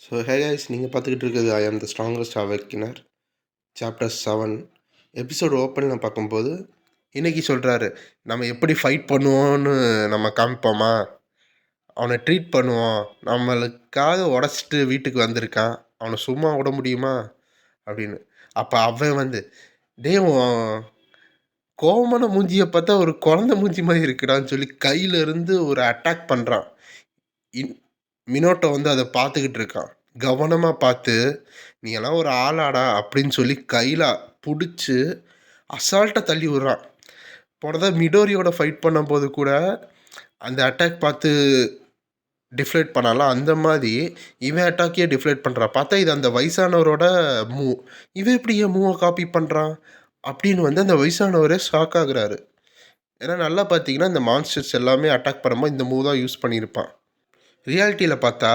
So hey guys, நீங்கள் பார்த்துக்கிட்டு இருக்கிறது ஐ ஆம் த ஸ்ட்ராங்கஸ்ட் அவேக்கினர் சாப்டர் 7 எபிசோடு ஓப்பனில் பார்க்கும்போது இன்றைக்கி சொல்கிறாரு, நம்ம எப்படி ஃபைட் பண்ணுவோன்னு நம்ம காமிப்போமா, அவனை ட்ரீட் பண்ணுவோம், நம்மளுக்காக உடச்சிட்டு வீட்டுக்கு வந்திருக்கான், அவனை சும்மா விட முடியுமா அப்படின்னு. அப்போ அவன் வந்து கோவமான மூஞ்சியை பார்த்தா ஒரு குழந்தை மூஞ்சி மாதிரி இருக்குடான்னு சொல்லி கையிலேருந்து ஒரு அட்டாக் பண்ணுறான். மினோட்டோ வந்து அதை பார்த்துக்கிட்டு இருக்கான். கவனமாக பார்த்து, நீ எல்லாம் ஒரு ஆளாடா அப்படின்னு சொல்லி கையில் பிடிச்சி அசால்ட்டாக தள்ளி விட்றான். போனதான் மிடோரியோட ஃபைட் பண்ணும்போது கூட அந்த அட்டாக் பார்த்து டிஃப்ளேட் பண்ணலாம், அந்த மாதிரி இவன் அட்டாக்கே டிஃப்ளேட் பண்ணுறான். பார்த்தா இது அந்த வயசானவரோட மூவ், இவன் எப்படி என் மூவை காப்பி பண்ணுறான் அப்படின்னு வந்து அந்த வயசானவரே ஷாக் ஆகுறாரு. ஏன்னா நல்லா பார்த்தீங்கன்னா இந்த மான்ஸ்டர்ஸ் எல்லாமே அட்டாக் பண்ணும்போது இந்த மூவ் தான் யூஸ் பண்ணியிருப்பான். ரியாலிட்டியில் பார்த்தா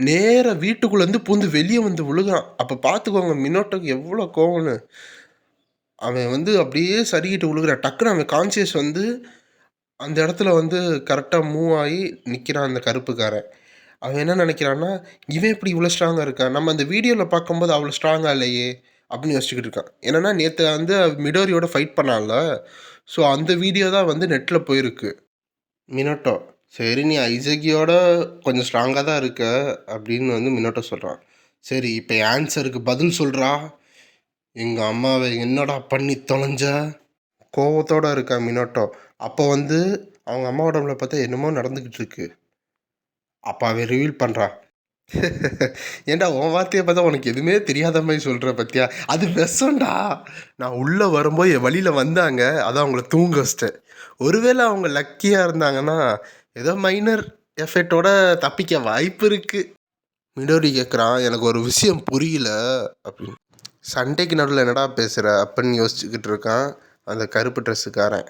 நேராக வீட்டுக்குள்ளேருந்து பூந்து வெளியே வந்து விழுகிறான். அப்போ பார்த்துக்கோங்க மினோட்டோக்கு எவ்வளோ கோவம்னு. அவன் வந்து அப்படியே சரிக்கிட்டு விழுகிறான். டக்குன்னு அவன் கான்சியஸ் வந்து அந்த இடத்துல வந்து கரெக்டாக மூவ் ஆகி நிற்கிறான் அந்த கருப்புக்காரன். அவன் என்ன நினைக்கிறான்னா, இவன் எப்படி இவ்வளோ ஸ்ட்ராங்காக இருக்கான், நம்ம அந்த வீடியோவில் பார்க்கும்போது அவ்வளோ ஸ்ட்ராங்காக இல்லையே அப்படின்னு யோசிச்சுக்கிட்டு இருக்கான். ஏன்னா நேற்று வந்து மிடோரியோட ஃபைட் பண்ணால, ஸோ அந்த வீடியோ தான் வந்து நெட்டில் போயிருக்கு. மினோட்டோ, சரி நீ ஐசக்கியோட கொஞ்சம் ஸ்ட்ராங்காக தான் இருக்க அப்படின்னு வந்து மினோட்டோ சொல்கிறான். சரி இப்போ ஆன்சருக்கு பதில் சொல்கிறா, எங்கள் அம்மாவை என்னடா பண்ணி தொலைஞ்ச கோவத்தோடு இருக்கா மினோட்டோ. அப்போ வந்து அவங்க அம்மா உடம்புல பார்த்தா என்னமோ நடந்துக்கிட்டு இருக்கு. அப்போ அவன் ரிவீல் பண்ணுறான். ஏன்டா உன் வார்த்தையை பார்த்தா உனக்கு எதுவுமே தெரியாத மாதிரி சொல்கிற பற்றியா, அது விஷம்டா. நான் உள்ளே வரும்போது என் வழியில் வந்தாங்க, அதான் அவங்கள தூங்க வச்சிட்டேன். ஒருவேளை அவங்க லக்கியாக இருந்தாங்கன்னா ஏதோ மைனர் எஃபெக்டோட தப்பிக்க வாய்ப்பு இருக்குது. மிடோரி கேட்குறான், எனக்கு ஒரு விஷயம் புரியல அப்படின்னு. சண்டைக்கு நடுவில் என்னடா பேசுகிற அப்படின்னு யோசிச்சுக்கிட்டு இருக்கான் அந்த கருப்பு ட்ரெஸ்ஸுக்காரன்.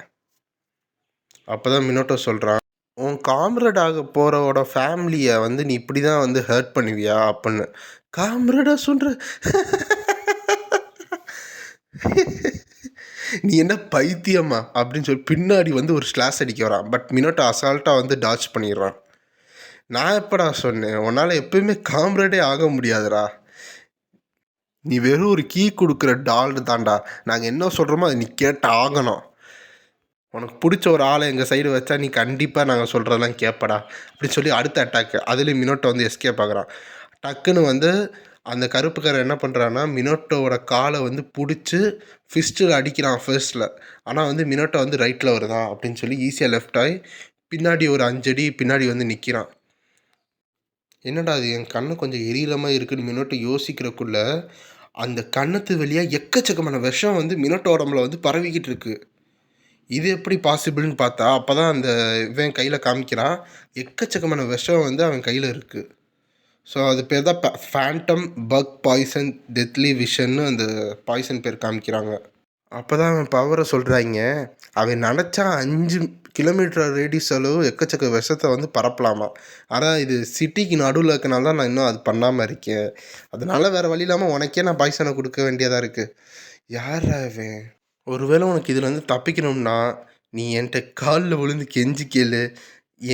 அப்போ தான் மினோட்டோ சொல்கிறான், உன் காம்ரேட் ஆக போகிறவோட ஃபேமிலியை வந்து நீ இப்படி தான் வந்து ஹர்ட் பண்ணுவியா அப்படின்னு. காம்ரேடாக சொல்கிற, நீ என்ன பைத்தியமா அப்படின்னு சொல்லி பின்னாடி வந்து ஒரு ஸ்லாஸ் அடிக்க வரான். பட் மினோட்டோ அசால்ட்டாக வந்து டாச் பண்ணிடுறான். நான் எப்படா சொன்னேன், உன்னால் எப்பயுமே காம்ரேடே ஆக முடியாதுடா, நீ வெறும் ஒரு கீ கொடுக்குற டால் தான்டா, நாங்கள் என்ன சொல்கிறோமோ அதை நீ கேட்ட ஆகணும், உனக்கு பிடிச்ச ஒரு ஆளை எங்கள் சைடு வச்சா நீ கண்டிப்பாக நாங்கள் சொல்கிறதெல்லாம் கேட்படா அப்படின்னு சொல்லி அடுத்த அட்டாக்கு. அதுலேயும் மினோட்டோ வந்து எஸ்கேப் ஆகுறான். டக்குன்னு வந்து அந்த கருப்புக்காரன் என்ன பண்ணுறான்னா, மினோட்டோவோட காலை வந்து பிடிச்சி ஃபிஸ்ட்டில் அடிக்கிறான் ஃபர்ஸ்ட்டில். ஆனால் வந்து மினோட்டோ வந்து ரைட்டில் வருதா அப்படின்னு சொல்லி ஈஸியாக லெஃப்ட் ஆகி பின்னாடி ஒரு 5 அடி பின்னாடி வந்து நிற்கிறான். என்னடா அது என் கண்ணு கொஞ்சம் எரியற மாதிரி இருக்குன்னு மினோட்டோ யோசிக்கிறக்குள்ள அந்த கண்ணத்து வழியாக எக்கச்சக்கமான விஷம் வந்து மினோட்டோ உடம்புல வந்து பரவிக்கிட்டு இருக்கு. இது எப்படி பாசிபிள்னு பார்த்தா அப்போ தான் அந்த இவன் கையில் காமிக்கிறான், எக்கச்சக்கமான விஷம் வந்து அவன் கையில் இருக்குது. ஸோ அது பேர் தான் ஃபேண்டம் பக் பாய்சன் டெத்லி விஷன்னு அந்த பாய்சன் பேர் காமிக்கிறாங்க. அப்போ தான் அவன் பவரை சொல்கிறாங்க, அவன் நினச்சா 5 கிலோமீட்டர் ரேடியஸ் அளவு எக்கச்சக்க விஷத்தை வந்து பரப்பலாமா. ஆனால் இது சிட்டிக்கு நடுவில் இருக்கனால தான் நான் இன்னும் அது பண்ணாமல் இருக்கேன், அதனால வேறு வழி இல்லாமல் உனக்கே நான் பாய்சனை கொடுக்க வேண்டியதாக இருக்குது. யார் அவன்? ஒருவேளை உனக்கு இதுலேருந்து தப்பிக்கணும்னா நீ என்கிட்ட காலில் விழுந்து கெஞ்சி கேளு,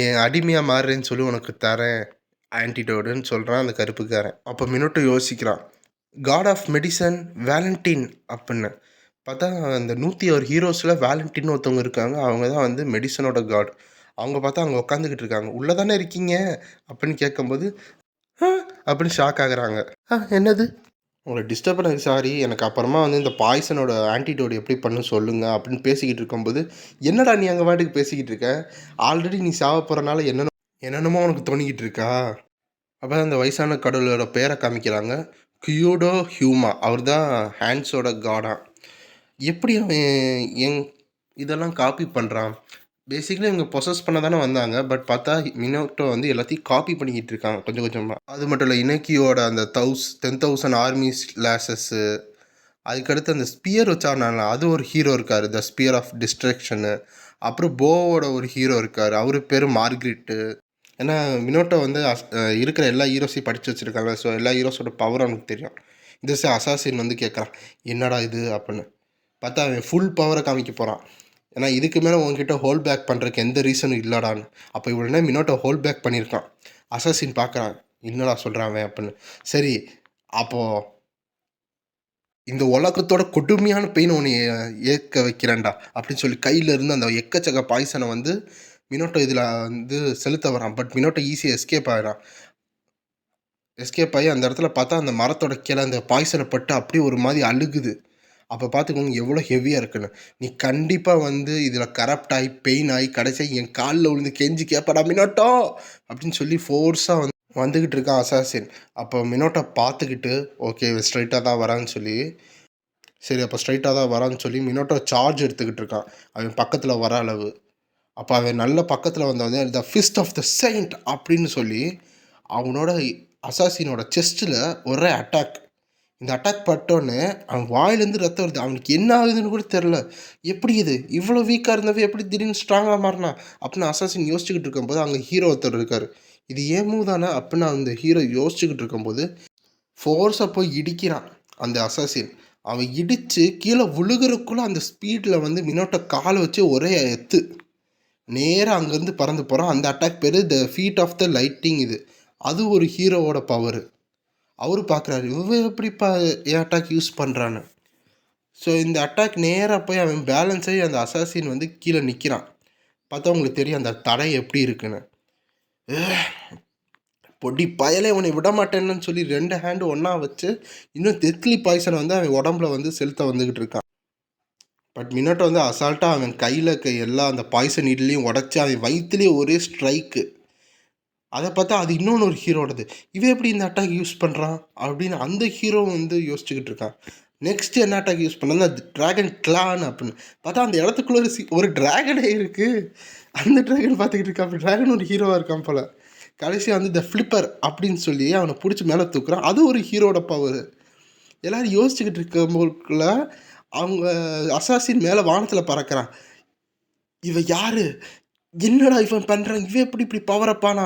என் அடிமையாக மாறுறேன்னு சொல்லி உனக்கு தரேன் ஆன்டிடோடுன்னு சொல்கிறான் அந்த கருப்புக்காரன். அப்போ மினோட்டோ யோசிக்கிறான், காட் ஆஃப் மெடிசன் வேலண்டின் அப்படின்னு பார்த்தா அந்த 106 ஹீரோஸில் வேலண்டின்னு ஒருத்தவங்க இருக்காங்க, அவங்க தான் வந்து மெடிசனோட காட். அவங்க பார்த்தா அவங்க உட்காந்துக்கிட்டு இருக்காங்க. உள்ளே தானே இருக்கீங்க அப்படின்னு கேட்கும்போது அப்படின்னு ஷாக் ஆகுறாங்க. என்னது, உங்களை டிஸ்டர்ப் பண்ணது சாரி, எனக்கு அப்புறமா வந்து இந்த பாய்சனோட ஆன்டிடோட் எப்படி பண்ணு சொல்லுங்கள் அப்படின்னு பேசிக்கிட்டு இருக்கும்போது, என்னடா நீ அங்கே வாட்டுக்கு பேசிக்கிட்டு இருக்க, ஆல்ரெடி நீ சாவ போகிறனால என்னென்னமோ உனக்கு தோணிக்கிட்டு இருக்கா. அப்போ அந்த வயசான கடவுளோட பேரை காமிக்கிறாங்க, கியூடோ ஹியூமா. அவர் தான் ஹேண்ட்ஸோட காடான். எப்படி அவன் இதெல்லாம் காப்பி பண்ணுறான். பேசிக்கலி இவங்க பொசஸ் பண்ண தானே வந்தாங்க, பட் பார்த்தா மினோட்டோ வந்து எல்லாத்தையும் காப்பி பண்ணிக்கிட்டு இருக்காங்க கொஞ்சம் கொஞ்சமாக. அது மட்டும் இல்லை, இனக்கியோட அந்த 10,000 ஆர்மிஸ் லேசஸ்ஸு, அதுக்கடுத்து அந்த ஸ்பியர் வச்சாருனால அது ஒரு ஹீரோ இருக்கார், த ஸ்பியர் ஆஃப் டிஸ்ட்ரக்ஷனு. அப்புறம் போவோட ஒரு ஹீரோ இருக்கார், அவர் பேர் மார்க்ரிட்டு. ஏன்னா மினோட்டோ வந்து இருக்கிற எல்லா ஹீரோஸையும் படித்து வச்சுருக்காங்க, ஸோ எல்லா ஹீரோஸோட பவர் அவனுக்கு தெரியும். இந்த அசாசின் வந்து கேட்குறான், என்னடா இது அப்படின்னு. பார்த்தா அவன் ஃபுல் பவரை காமிக்க போகிறான். ஏன்னா இதுக்கு மேலே உங்ககிட்ட ஹோல் பேக் பண்ணுறதுக்கு எந்த ரீசனும் இல்லடான்னு. அப்போ இவ்வளோ மினோட்டோ ஹோல் பேக் பண்ணியிருக்கான். அசாசின் பார்க்குறான், என்னடா சொல்கிறான் அவன் அப்படின்னு. சரி, அப்போது இந்த உலகத்தோட கொடுமையான பெயின் உன்னை ஏற்க வைக்கிறேன்டா அப்படின்னு சொல்லி கையில் இருந்து அந்த எக்கச்சக்க பாய்சனை வந்து மினோட்டோ இதில் வந்து செலுத்த வரான். பட் மினோட்டோ ஈஸியாக எஸ்கேப் ஆகிறான். எஸ்கேப் ஆகி அந்த இடத்துல பார்த்தா அந்த மரத்தோட கீழே அந்த பாய்சனை பட்டு அப்படியே ஒரு மாதிரி அழுகுது. அப்போ பார்த்துக்கோங்க எவ்வளோ ஹெவியாக இருக்குன்னு. நீ கண்டிப்பாக வந்து இதில் கரப்ட் ஆகி பெயின் ஆகி கடைசியாக என் காலில் விழுந்து கெஞ்சி கேட்படா மினோட்டோ அப்படின்னு சொல்லி ஃபோர்ஸாக வந்துக்கிட்டு இருக்கான் அசாசின். அப்போ மினோட்டோ பார்த்துக்கிட்டு ஓகே ஸ்ட்ரைட்டாக தான் வரான்னு சொல்லி, சரி அப்போ ஸ்ட்ரைட்டாக தான் வரான்னு சொல்லி மினோட்டோ சார்ஜ் எடுத்துக்கிட்டு இருக்கான் அவன் பக்கத்தில் வர அளவு. அப்போ அவன் நல்ல பக்கத்தில் வந்தவொடனே த ஃபிஸ்ட் ஆஃப் த செயிண்ட் அப்படின்னு சொல்லி அவனோட அசாசினோட செஸ்ட்டில் ஒரே அட்டாக். இந்த அட்டாக் பட்டோன்னே அவன் வாயிலேருந்து ரத்தம் வருது. அவனுக்கு என்ன ஆகுதுன்னு கூட தெரில. எப்படி இது இவ்வளோ வீக்காக இருந்தவன் எப்படி திடீர்னு ஸ்ட்ராங்காக மாறினா அப்படின்னு அசாசின் யோசிச்சுக்கிட்டு இருக்கும்போது அங்கே ஹீரோ ஒருத்தர் இருக்கார். இது ஏன் மூவ் தானே அப்படின்னு அந்த ஹீரோ யோசிச்சுக்கிட்டு இருக்கும்போது ஃபோர்ஸாக போய் இடிக்கிறான் அந்த அசாசின். அவன் இடித்து கீழே விழுகிறக்குள்ளே அந்த ஸ்பீடில் வந்து மினோட்டோ காலை வச்சு ஒரே எத்து நேராக அங்கேருந்து பறந்து போகிறான். அந்த அட்டாக் பேர் the feat of the lighting. அது ஒரு ஹீரோவோட பவர். அவரு பார்க்குறாரு இவன் எப்படிப்பா என் அட்டாக் யூஸ் பண்ணுறான்னு. ஸோ இந்த அட்டாக் நேராக போய் அவன் பேலன்ஸ் ஆகி அந்த அசாசின் வந்து கீழே நிற்கிறான். பார்த்தா உங்களுக்கு தெரியும் அந்த தடை எப்படி இருக்குன்னு. பொடி பயலே உன்னை விட மாட்டேன்னு சொல்லி 2 ஹேண்டு ஒன்றா வச்சு இன்னும் டெத்லி பாய்சனை வந்து அவன் உடம்புல வந்து செலுத்த வந்துக்கிட்டு இருக்கான். பட் மினோட்டோ வந்து அசால்ட்டாக அவன் கையில் எல்லா அந்த பாய்சன் இட்லையும் உடச்சி அவன் வயிற்றுலேயே ஒரே ஸ்ட்ரைக்கு. அதை பார்த்தா அது இன்னொன்று ஒரு ஹீரோடது. இவன் எப்படி இந்த அட்டாக் யூஸ் பண்ணுறான் அப்படின்னு அந்த ஹீரோ வந்து யோசிச்சுக்கிட்டு இருக்கான். நெக்ஸ்ட் என்ன அட்டாக் யூஸ் பண்ணா ட்ராகன் கிளான் அப்படின்னு பார்த்தா அந்த இடத்துக்குள்ள ஒரு ட்ராகனே இருக்குது. அந்த ட்ராகன் பார்த்துக்கிட்டு இருக்கா. அப்படி ட்ராகன் ஒரு ஹீரோவாக இருக்கான் போல். கடைசியாக வந்து த ஃப்ளிப்பர் அப்படின்னு சொல்லி அவனை பிடிச்சி மேலே தூக்குறான். அது ஒரு ஹீரோட பவர். எல்லோரும் யோசிச்சுக்கிட்டு இருக்கும்போதுக்குள்ள அவங்க அசாசின் மேலே வானத்தில் பறக்கிறான். இவன் யார், என்னடா இவன் பண்ணுறான், இவன் இப்படி பவரப்பானா,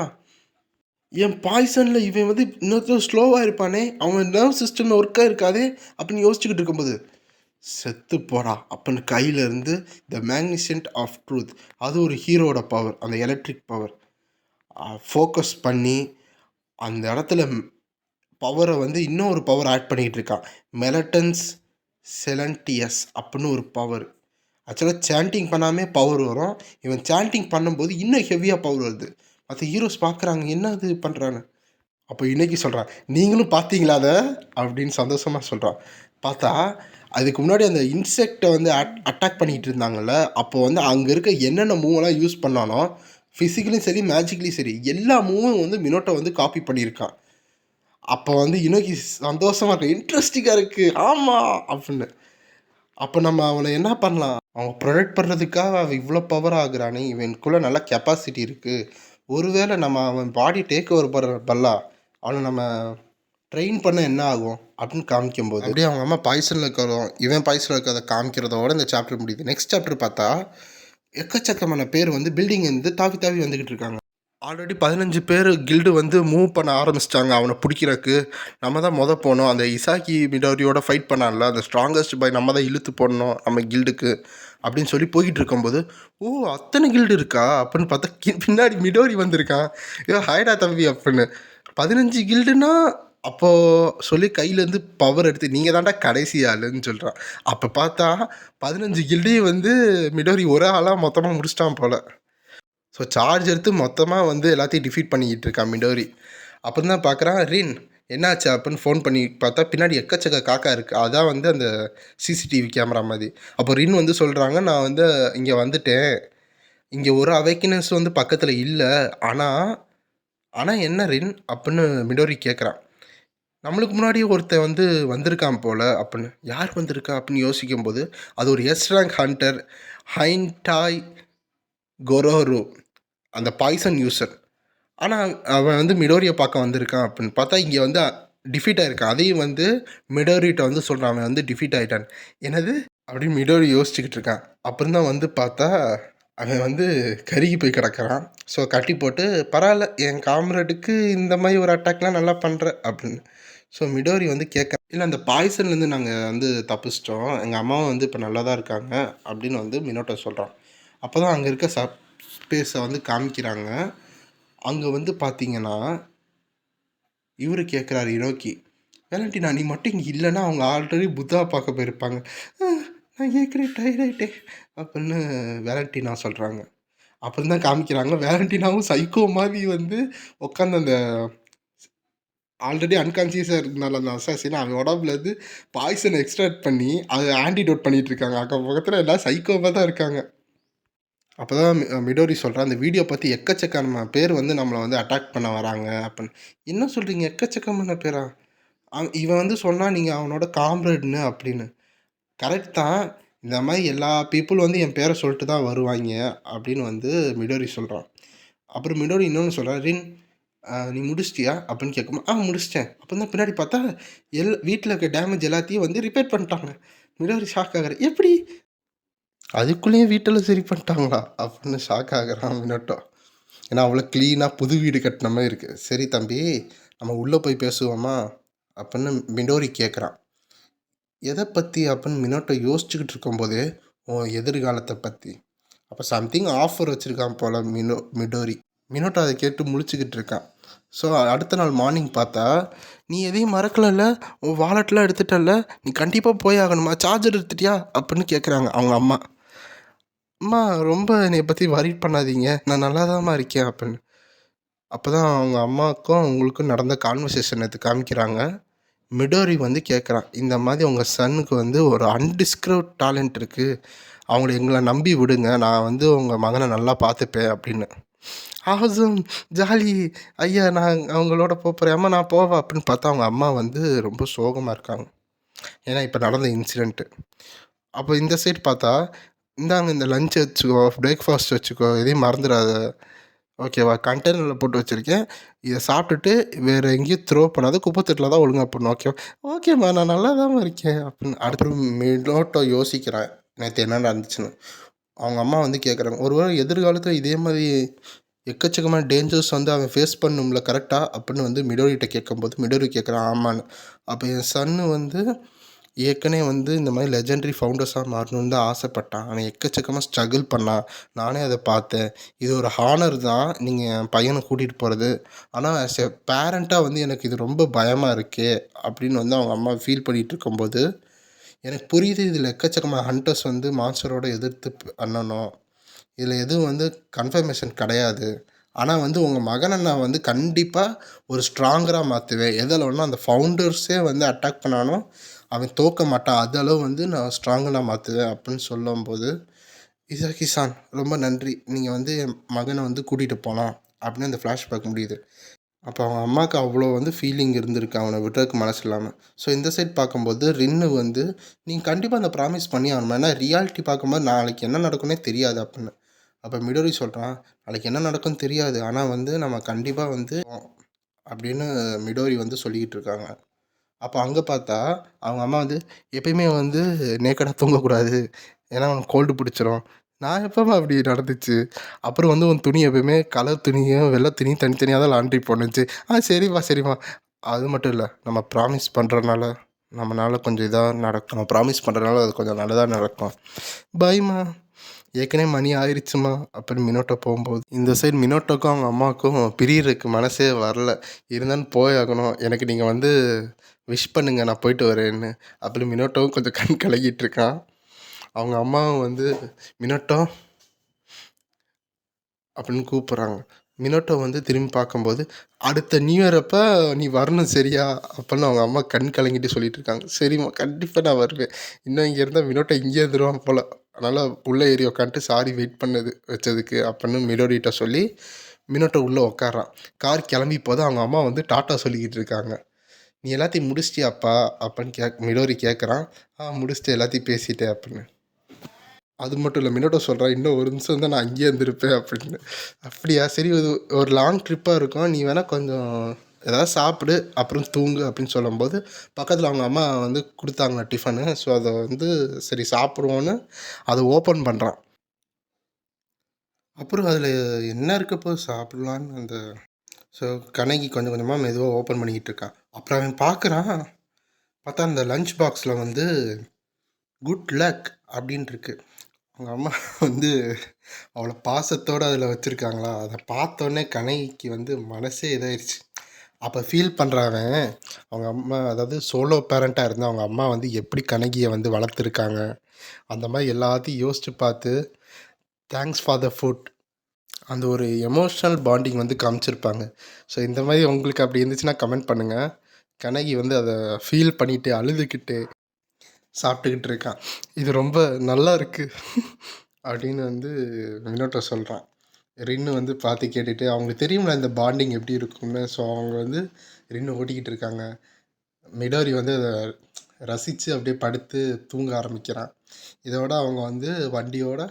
என் பாய்சனில் இவன் வந்து இன்னொருத்தர் ஸ்லோவாக இருப்பானே, அவன் நர்வ் சிஸ்டம் ஒர்க்காக இருக்காதே அப்படின்னு யோசிச்சுக்கிட்டு இருக்கும்போது செத்து போடா அப்படின்னு கையிலேருந்து த மேக்னிசென்ட் ஆஃப் ட்ரூத், அது ஒரு ஹீரோட பவர். அந்த எலக்ட்ரிக் பவர் ஃபோக்கஸ் பண்ணி அந்த இடத்துல பவரை வந்து இன்னும் ஒரு பவர் ஆட் பண்ணிக்கிட்டு இருக்கான். மெலட்டன்ஸ் செலன்டியஸ் அப்படின்னு ஒரு பவர். ஆக்சுவலாக சாண்டிங் பண்ணாமே பவர் வரும். இவன் சாண்டிங் பண்ணும்போது இன்னும் ஹெவியாக பவர் வருது. மற்ற ஹீரோஸ் பார்க்குறாங்க என்ன இது பண்ணுறான்னு. அப்போ இன்றைக்கி சொல்கிறான் நீங்களும் பார்த்தீங்களா அதை அப்படின்னு சந்தோஷமாக சொல்கிறான். பார்த்தா அதுக்கு முன்னாடி அந்த இன்செக்டை வந்து அட்டாக் பண்ணிக்கிட்டு இருந்தாங்கள்ல, அப்போ வந்து அங்கே இருக்க என்னென்ன மூவெல்லாம் யூஸ் பண்ணானோ ஃபிசிக்கலையும் சரி மேஜிக்லேயும் சரி எல்லா மூவும் வந்து மினோட்டோ வந்து காப்பி பண்ணியிருக்கான். அப்போ வந்து இனோக்கி சந்தோஷமாக இருக்கு, இன்ட்ரெஸ்டிங்காக இருக்குது ஆமாம் அப்படின்னு. அப்போ நம்ம அவனை என்ன பண்ணலாம், அவங்க ப்ரொடெக்ட் பண்ணுறதுக்காக அவன் இவ்வளோ பவர் ஆகுறானே, இவனுக்குள்ளே நல்ல கெப்பாசிட்டி இருக்குது. ஒருவேளை நம்ம அவன் பாடி டேக் ஓவர் பல்லா அவனை நம்ம ட்ரெயின் பண்ண என்ன ஆகும் அப்படின்னு காமிக்கும்போது அப்படியே அவங்க அம்மா பாய்சனில் இருக்கிறோம், இவன் பாய்சனில் இருக்கிறத காமிக்கிறதோட இந்த சாப்டர் முடியுது. நெக்ஸ்ட் சாப்டர் பார்த்தா எக்கச்சக்கமான பேர் வந்து பில்டிங் வந்து தாவி தாவி வந்துக்கிட்டு இருக்காங்க. ஆல்ரெடி 15 பேர் கில்டு வந்து மூவ் பண்ண ஆரம்பிச்சிட்டாங்க அவனை பிடிக்கிறதுக்கு. நம்ம தான் போனோம். அந்த இசாக்கி மிடோரியோட ஃபைட் பண்ணான்ல, அந்த ஸ்ட்ராங்கஸ்ட் பாய் நம்ம தான் இழுத்து போடணும் நம்ம கில்டுக்கு அப்படின்னு சொல்லி போய்கிட்டு இருக்கும்போது ஓ அத்தனை கில்டு இருக்கா அப்படின்னு பார்த்தா பின்னாடி மிடோரி வந்திருக்கான். ஏதோ ஹைடா தம்பி அப்படின்னு 15 கில்டுனா அப்போது சொல்லி கையிலேருந்து பவர் எடுத்து நீங்கள் தாண்டா கடைசி ஆளுன்னு சொல்கிறான். அப்போ பார்த்தா 15 கில்டையும் வந்து மிடோரி ஒரு ஆளாக மொத்தமாக முடிச்சிட்டான் போல். ஸோ சார்ஜ் எடுத்து மொத்தமாக வந்து எல்லாத்தையும் டிஃபீட் பண்ணிக்கிட்டு இருக்கான் மிடோரி. அப்புறம் தான் பார்க்குறான் ரின் என்னாச்சு அப்படின்னு ஃபோன் பண்ணி பார்த்தா பின்னாடி எக்கச்சக்க காக்கா இருக்குது. அதான் வந்து அந்த சிசிடிவி கேமரா மாதிரி. அப்போ ரின் வந்து சொல்கிறாங்க நான் வந்து இங்கே வந்துட்டேன், இங்கே ஒரு அவைக்கினஸ் வந்து பக்கத்தில் இல்லை, ஆனால் என்ன ரின் அப்படின்னு மிடோரி கேட்குறான். நம்மளுக்கு முன்னாடி ஒருத்தன் வந்து வந்திருக்கான் போல் அப்படின்னு. யார் வந்திருக்கா அப்படின்னு யோசிக்கும்போது அது ஒரு எஸ் ரேங்க் ஹண்டர் ஹைன்டாய் கொரோரோ, அந்த பாய்சன் யூசர். ஆனால் அவன் வந்து மிடோரியை பார்க்க வந்திருக்கான் அப்படின்னு பார்த்தா இங்கே வந்து டிஃபீட் ஆகிருக்கான். அதையும் வந்து மிடோரிட்ட வந்து சொல்கிறான் அவன் வந்து டிஃபீட் ஆகிட்டான். என்னது அப்படின்னு மிடோரி யோசிச்சுக்கிட்டு இருக்கான். அப்புறம் தான் வந்து பார்த்தா அவன் வந்து கருகி போய் கிடக்கிறான். ஸோ கட்டி போட்டு பரவாயில்ல என் காம்ரேடுக்கு இந்த மாதிரி ஒரு அட்டாக்லாம் நல்லா பண்ணுற அப்படின்னு. ஸோ மிடோரி வந்து கேட்க இல்லை அந்த பாய்சன்லேருந்து நாங்கள் வந்து தப்பிச்சிட்டோம், எங்கள் அம்மாவும் வந்து இப்போ நல்லா தான் இருக்காங்க அப்படின்னு வந்து மினோட்டோ சொல்கிறான். அப்போ தான் அங்கே இருக்க ஸ்பேஸை வந்து காமிக்கிறாங்க. அங்கே வந்து பார்த்திங்கன்னா இவர் கேட்குறாரு இனோக்கி, வேலண்டினா நீ மட்டும் இங்கே இல்லைன்னா அவங்க ஆல்ரெடி புத்தா பார்க்க போயிருப்பாங்க. நான் கேட்குறேன் டைராயிட்டே அப்படின்னு வேலண்டினா சொல்கிறாங்க. அப்புறம் தான் காமிக்கிறாங்க வேலண்டினாவும் சைக்கோ மாதிரி வந்து உட்காந்து அந்த ஆல்ரெடி அன்கான்சியஸாக இருந்தால அந்த அசாசின் அவன் உடம்புலேருந்து பாய்சனை எக்ஸ்ட்ராக்ட் பண்ணி அதை ஆன்டிடோட் பண்ணிகிட்டு இருக்காங்க. அக்கம் பக்கத்தில் எல்லாம் சைக்கோவாக தான் இருக்காங்க. அப்போ தான் மிடோரி சொல்கிறான், அந்த வீடியோ பற்றி எக்கச்சக்கமான பேர் வந்து நம்மளை வந்து அட்டாக் பண்ண வராங்க அப்படின்னு. என்ன சொல்கிறீங்க எக்கச்சக்கமான பேரா? இவன் வந்து சொன்னால் நீங்கள் அவனோட காம்ரேட்னு அப்படின்னு. கரெக்ட் தான். இந்த மாதிரி எல்லா பீப்புள் வந்து என் பேரை சொல்லிட்டு தான் வருவாங்க அப்படின்னு வந்து மிடோரி சொல்கிறான். அப்புறம் மிடோரி இன்னொன்று சொல்கிறான், ரின் நீ முடிச்சிட்டியா அப்படின்னு கேட்கும்போது முடிச்சிட்டேன். அப்போ தான் பின்னாடி பார்த்தா வீட்டில் இருக்க டேமேஜ் எல்லாத்தையும் வந்து ரிப்பேர் பண்ணிட்டாங்க. மிடோரி ஷாக் ஆகிறார், எப்படி அதுக்குள்ளேயும் வீட்டில் சரி பண்ணிட்டாங்களா அப்படின்னு ஷாக் ஆகிறான் மினோட்டோ. ஏன்னா அவ்வளோ க்ளீனாக புது வீடு கட்டின மாதிரி இருக்குது. சரி தம்பி நம்ம உள்ளே போய் பேசுவோமா அப்படின்னு மிடோரி கேட்குறான். எதை பற்றி அப்படின்னு மினோட்டோ யோசிச்சுக்கிட்டு இருக்கும்போதே எதிர்காலத்தை பற்றி. அப்போ சம்திங் ஆஃபர் வச்சுருக்கான் போல் மிடோரி. மினோட்டோ அதை கேட்டு முழிச்சுக்கிட்டு இருக்கான். ஸோ அடுத்த நாள் மார்னிங் பார்த்தா, நீ எதையும் மறக்கலைல்ல, உன் வாலெட்லாம் எடுத்துட்டல, நீ கண்டிப்பாக போய் ஆகணுமா, சார்ஜர் எடுத்துட்டியா அப்படின்னு கேட்குறாங்க அவங்க அம்மா. அம்மா ரொம்ப என்னை பற்றி வரி பண்ணாதீங்க, நான் நல்லா தான்மா இருக்கேன் அப்படின்னு. அப்போ தான் அவங்க அம்மாவுக்கும் அவங்களுக்கும் நடந்த கான்வர்சேஷன் எடுத்து காமிக்கிறாங்க. மிடோரி வந்து கேட்குறான், இந்த மாதிரி உங்கள் சன்னுக்கு வந்து ஒரு அன்டிஸ்கிரைப்ட் டேலண்ட் இருக்குது, அவங்கள எங்களை நம்பி விடுங்க, நான் வந்து உங்கள் மகனை நல்லா பார்த்துப்பேன் அப்படின்னு. ஆசம் ஜாலி ஐயா நான் அவங்களோட போகிறேன் அம்மா நான் போவேன் அப்படின்னு பார்த்தா அவங்க அம்மா வந்து ரொம்ப சோகமாக இருக்காங்க. ஏன்னா இப்போ நடந்த இன்சிடெண்ட்டு. அப்போ இந்த சைடு பார்த்தா, இந்தாங்க இந்த லஞ்ச் வச்சுக்கோ, பிரேக்ஃபாஸ்ட் வச்சுக்கோ, எதையும் மறந்துடாத ஓகேவா, கண்டெய்னரில் போட்டு வச்சுருக்கேன், இதை சாப்பிட்டுட்டு வேறு எங்கேயும் த்ரோ பண்ணாத, குப்பை தொட்டியில் தான் ஒழுங்கா போடணும் ஓகேவா. ஓகேம்மா நான் நல்லா தான் இருக்கேன் அப்படின்னு. அப்புறம் மினோட்டோ யோசிக்கிறேன் நேற்று என்ன நடந்துச்சுன்னு. அவங்க அம்மா வந்து கேட்குறாங்க, ஒருவேளை எதிர்காலத்தில் இதே மாதிரி எக்கச்சக்கமான டேஞ்சர்ஸ் வந்து அவன் ஃபேஸ் பண்ணும்ல கரெக்டாக அப்படின்னு வந்து மிடோரிகிட்ட கேட்கும்போது மிடோரி கேட்குறான் ஆமான்னு. அப்போ என் சன்னு வந்து ஏற்கனவே வந்து இந்த மாதிரி லெஜெண்டரி ஃபவுண்டர்ஸாக மாறணுன்னு தான் ஆசைப்பட்டான். அவன் எக்கச்சக்கமாக ஸ்ட்ரகிள் பண்ணான், நானே அதை பார்த்தேன். இது ஒரு ஹானர் தான் நீங்கள் என் பையனை கூட்டிகிட்டு போகிறது. ஆனால் ஆஸ் எ பேரண்ட்டாக வந்து எனக்கு இது ரொம்ப பயமாக இருக்கே அப்படின்னு வந்து அவங்க அம்மா ஃபீல் பண்ணிகிட்டு இருக்கும்போது, எனக்கு புரியுது இதில் எக்கச்சக்கமான ஹண்டர்ஸ் வந்து மான்ஸ்டரோட எதிர்த்து பண்ணணும், இதில் எதுவும் வந்து கன்ஃபர்மேஷன் கிடையாது. ஆனால் வந்து உங்கள் மகனை நான் வந்து கண்டிப்பாக ஒரு ஸ்ட்ராங்கராக மாற்றுவேன். எதில் வேணால் அந்த ஃபவுண்டர்ஸே வந்து அட்டாக் பண்ணாலும் அவன் தோற்க மாட்டான், அதளவு வந்து நான் ஸ்ட்ராங்கராக மாற்றுவேன் அப்படின்னு சொல்லும்போது, இசாக்கி சான் ரொம்ப நன்றி, நீங்கள் வந்து என் மகனை வந்து கூட்டிகிட்டு போகலாம் அப்படின்னு அந்த ஃப்ளாஷ்பேக் முடியுது. அப்போ அவங்க அம்மாவுக்கு அவ்வளோ வந்து ஃபீலிங் இருந்திருக்கு அவனை விடுறதுக்கு மனசு இல்லாமல். ஸோ இந்த சைட் பார்க்கும்போது ரின்னு வந்து நீங்கள் கண்டிப்பாக அந்த ப்ராமிஸ் பண்ணி ஆகணும், ஏன்னா ரியாலிட்டி பார்க்கும்போது நாளைக்கு என்ன நடக்குன்னே தெரியாது அப்படின்னு. அப்போ மிடோரி சொல்கிறான், நாளைக்கு என்ன நடக்கும்னு தெரியாது, ஆனால் வந்து நம்ம கண்டிப்பாக வந்து அப்படின்னு மிடோரி வந்து சொல்லிக்கிட்டு இருக்காங்க. அப்போ அங்கே பார்த்தா அவங்க அம்மா வந்து எப்பயுமே வந்து நேக்கடாக தூங்கக்கூடாது, ஏன்னா அவனுக்கு கோல்டு பிடிச்சிரும். நான் எப்போம்மா அப்படி நடந்துச்சு, அப்புறம் வந்து உன் துணி எப்பயுமே கலர் துணியும் வெள்ளை துணியும் தனித்தனியாக தான் லாண்ட்ரி பண்ணுச்சு. சரிம்மா சரிம்மா. அது மட்டும் இல்லை, நம்ம ப்ராமிஸ் பண்ணுறனால நம்மளால் கொஞ்சம் இதாக நடக்கும், நம்ம ப்ராமிஸ் பண்ணுறதுனால அது கொஞ்சம் நல்லதாக நடக்கும். பாய்மா, ஏற்கனவே மணி ஆயிடுச்சுமா அப்படின்னு மினோட்டோ போகும்போது, இந்த சைடு மினோட்டோக்கும் அவங்க அம்மாவுக்கும் பிரியறதுக்கு மனசே வரல. இருந்தாலும் போயாகணும், எனக்கு நீங்கள் வந்து விஷ் பண்ணுங்கள் நான் போயிட்டு வரேன்னு. அப்படி மினோட்டோவும் கொஞ்சம் கண் கலங்கிட்டு இருக்கான். அவங்க அம்மாவும் வந்து மினோட்டோ அப்படின்னு கூப்பிட்றாங்க. மினோட்டோ வந்து திரும்பி பார்க்கும்போது, அடுத்த நியூ இயர் அப்போ நீ வரணும் சரியா அப்படின்னு அவங்க அம்மா கண் கலங்கிட்டு சொல்லிட்டு இருக்காங்க. சரிம்மா கண்டிப்பாக நான் வருவேன், இன்னும் இங்கே இருந்தால் மினோட்டோ இங்கேயே இருந்துருவான் போல், அதனால் உள்ளே ஏறி உட்காந்துட்டு சாரி வெயிட் பண்ணது வச்சதுக்கு அப்படின்னு மிலோடிகிட்ட சொல்லி மினோட்டோ உள்ளே உட்காரான். கார் கிளம்பி போது அவங்க அம்மா வந்து டாட்டா சொல்லிக்கிட்டு இருக்காங்க. நீ எல்லாத்தையும் முடிச்சிட்டியாப்பா அப்படின்னு மிடோரி கேட்குறான். முடிச்சுட்டு எல்லாத்தையும் பேசிட்டேன் அப்படின்னு. அது மட்டும் இல்லை, மினோட்டோ சொல்கிறான், இன்னும் ஒரு நிமிஷம் தான் நான் அங்கேயே இருந்திருப்பேன் அப்படின்னு. அப்படியா, சரி இது ஒரு லாங் ட்ரிப்பாக இருக்கும், நீ வேணால் கொஞ்சம் ஏதாவது சாப்பிடு அப்புறம் தூங்கு அப்படின்னு சொல்லும்போது, பக்கத்தில் அவங்க அம்மா வந்து கொடுத்தாங்க டிஃபனு. ஸோ அதை வந்து சரி சாப்பிடுவோன்னு அதை ஓப்பன் பண்ணுறான். அப்புறம் அதில் என்ன இருக்கப்போ சாப்பிட்லான்னு அந்த ஸோ கண்ணகி கொஞ்சம் கொஞ்சமாக மெதுவாக ஓப்பன் பண்ணிக்கிட்டு இருக்கான். அப்புறம் அவன் பார்க்குறான், பார்த்தா அந்த லஞ்ச் பாக்ஸில் வந்து குட் லக் அப்படின்ட்டு இருக்கு. அவங்க அம்மா வந்து அவ்வளோ பாசத்தோடு அதில் வச்சுருக்காங்களா, அதை பார்த்தோன்னே கண்ணகிக்கு வந்து மனசே இதாயிடுச்சு. அப்போ ஃபீல் பண்ணுறவன் அவங்க அம்மா, அதாவது சோலோ பேரண்ட்டாக இருந்து அவங்க அம்மா வந்து எப்படி கண்ணகியை வந்து வளர்த்துருக்காங்க, அந்த மாதிரி எல்லாத்தையும் யோசித்து பார்த்து தேங்க்ஸ் ஃபார் த ஃபுட் அந்த ஒரு எமோஷ்னல் பாண்டிங் வந்து காமிச்சிருப்பாங்க. ஸோ இந்த மாதிரி உங்களுக்கு அப்படி இருந்துச்சுன்னா கமெண்ட் பண்ணுங்கள். கண்ணகி வந்து அதை ஃபீல் பண்ணிவிட்டு அழுதுகிட்டு சாப்பிட்டுக்கிட்டு இருக்கான். இது ரொம்ப நல்லா இருக்குது அப்படின்னு வந்து மினோட்டோ சொல்கிறான். ரின்னு வந்து பார்த்து கேட்டுட்டு அவங்களுக்கு தெரியும்ல இந்த பாண்டிங் எப்படி இருக்கும்னு. ஸோ அவங்க வந்து ரின்னு ஓட்டிக்கிட்டு இருக்காங்க. மிடோரி வந்து அதை ரசித்து அப்படியே படுத்து தூங்க ஆரம்பிக்கிறான். இதோட அவங்க வந்து வண்டியோட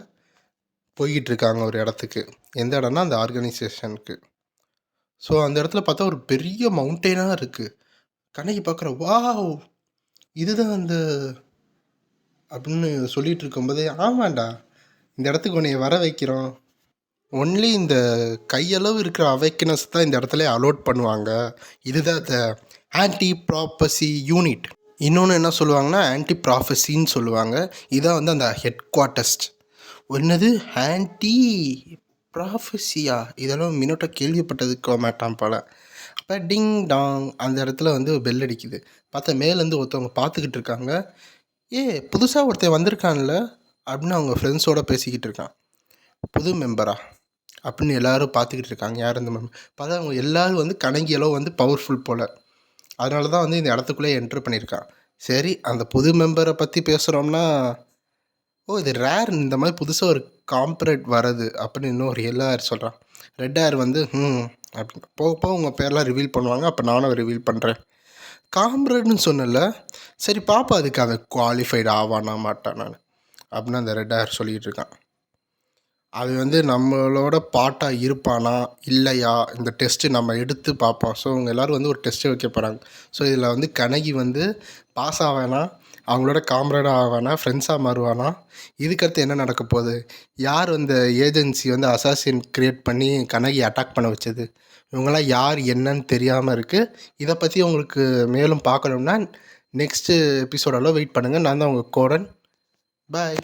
போய்கிட்டு இருக்காங்க ஒரு இடத்துக்கு. எந்த இடம்னா அந்த ஆர்கனைசேஷனுக்கு. ஸோ அந்த இடத்துல பார்த்தா ஒரு பெரிய மவுண்டெயினாக இருக்குது. கண்ணகி பார்க்குற, வாவ் இதுதான் அந்த அப்படின்னு சொல்லிட்டு இருக்கும்போதே, ஆமாண்டா இந்த இடத்துக்கு உன்னைய வர வைக்கிறோம். ஒன்லி இந்த கையளவு இருக்கிற அவேக்னஸ் தான் இந்த இடத்துல அலோட் பண்ணுவாங்க. இதுதான் த ஆன்டி ப்ராப்பசி யூனிட். இன்னொன்று என்ன சொல்லுவாங்கன்னா ஆன்டி ப்ராஃபஸின்னு சொல்லுவாங்க. இதான் வந்து அந்த ஹெட் குவார்ட்டர்ஸ். என்னது ஆன்டி ப்ராஃபஸியா? இதெல்லாம் மினோட்டோ கேள்விப்பட்டதுக்க மாட்டான் போல். அப்போ டிங் டாங் அந்த இடத்துல வந்து பெல் அடிக்குது. பார்த்தா மேலேருந்து ஒருத்தவங்க பார்த்துக்கிட்டு இருக்காங்க. புதுசாக ஒருத்தன் வந்திருக்கான்ல அப்படின்னு அவங்க ஃப்ரெண்ட்ஸோடு பேசிக்கிட்டு இருக்கான். புது மெம்பரா அப்படின்னு எல்லோரும் பார்த்துக்கிட்டு இருக்காங்க. யார் இந்த மெம்பர் பார்த்தா அவங்க எல்லோரும் வந்து கணங்கி அளவு வந்து பவர்ஃபுல் போல். அதனால தான் வந்து இந்த இடத்துக்குள்ளே என்ட்ரு பண்ணியிருக்கான். சரி, அந்த புது மெம்பரை பற்றி பேசுகிறோம்னா, இது ரேர் இந்த மாதிரி புதுசாக ஒரு காம்பரேட் வருது அப்படின்னு இன்னும் எல்லோ ஹேர் சொல்கிறான். ரெட் ஹேர் வந்து அப்படின்னு போக போக உங்கள் பேர்லாம் ரிவீல் பண்ணுவாங்க. அப்போ நானும் ரிவீல் பண்ணுறேன். காம்ரேட்னு சொன்னல, சரி பாப்பா அதுக்கு அதை குவாலிஃபைடு ஆவானா மாட்டான் நான் அப்படின்னு அந்த ரெட் ஹேர் சொல்லிகிட்டு இருக்கான். அது வந்து நம்மளோட பாட்டாக இருப்பானா இல்லையா இந்த டெஸ்ட்டு நம்ம எடுத்து பார்ப்போம். ஸோ அவங்க எல்லோரும் வந்து ஒரு டெஸ்ட்டு வைக்க போகிறாங்க. ஸோ இதில் வந்து கண்ணகி வந்து பாஸ் ஆவானா, அவங்களோட காம்ரேடாக ஆவானா, ஃப்ரெண்ட்ஸாக மாறுவானா, இதுக்கடுத்து என்ன நடக்க போகுது, யார் அந்த ஏஜென்சி வந்து அசாசின் க்ரியேட் பண்ணி கண்ணகி அட்டாக் பண்ண வச்சது, இவங்களாம் யார் என்னன்னு தெரியாமல் இருக்குது. இதை பற்றி உங்களுக்கு மேலும் பார்க்கணும்னா நெக்ஸ்ட்டு எபிசோடெல்லாம் வெயிட் பண்ணுங்கள். நான் தான் உங்கள் கோடன். பாய்.